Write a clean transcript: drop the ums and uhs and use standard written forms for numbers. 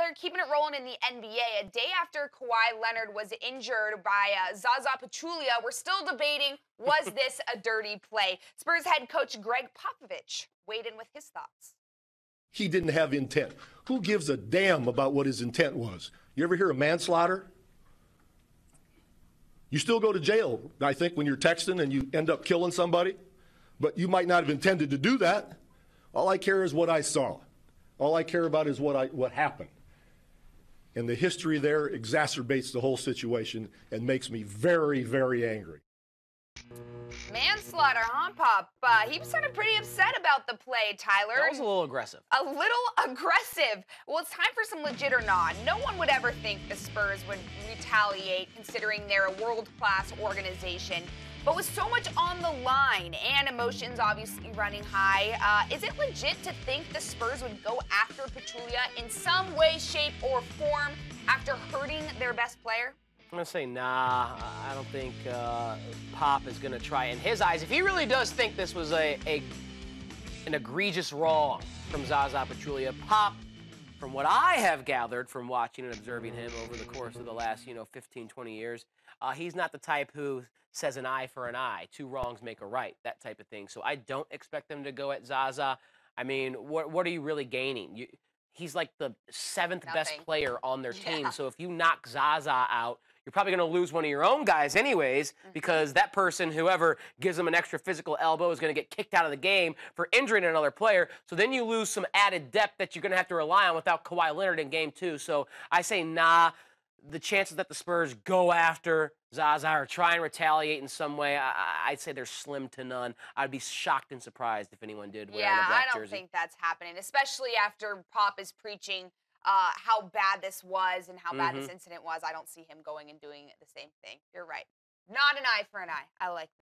Tyler, keeping it rolling in the NBA. A day after Kawhi Leonard was injured by Zaza Pachulia, we're still debating, was this a dirty play? Spurs head coach Greg Popovich weighed in with his thoughts. He didn't have intent. Who gives a damn about what his intent was? You ever hear of manslaughter? You still go to jail, I think, when you're texting and you end up killing somebody, but you might not have intended to do that. All I care is what I saw. All I care about is what happened. And the history there exacerbates the whole situation and makes me very, very angry. Manslaughter, huh, Pop? He was sounding pretty upset about the play, Tyler. That was a little aggressive. A little aggressive. Well, it's time for some legit or not. No one would ever think the Spurs would retaliate, considering they're a world-class organization. But with so much on the line and emotions obviously running high, is it legit to think the Spurs would go after Pachulia in some way, shape, or form after hurting their best player? I'm going to say nah. I don't think Pop is going to try. In his eyes, if he really does think this was an egregious wrong from Zaza Pachulia, Pop, from what I have gathered from watching and observing him over the course of the last, 15, 20 years, he's not the type who says an eye for an eye, two wrongs make a right, that type of thing. So I don't expect them to go at Zaza. I mean, what are you really gaining? He's like the seventh best player on their team. So if you knock Zaza out, you're probably going to lose one of your own guys anyways, because that person, whoever gives them an extra physical elbow, is going to get kicked out of the game for injuring another player. So then you lose some added depth that you're going to have to rely on without Kawhi Leonard in game 2. So I say nah. The chances that the Spurs go after Zaza or try and retaliate in some way, I'd say they're slim to none. I'd be shocked and surprised if anyone did wear the black jersey. Yeah, I don't think that's happening, especially after Pop is preaching how bad this was and how bad this incident was. I don't see him going and doing the same thing. You're right. Not an eye for an eye. I like that.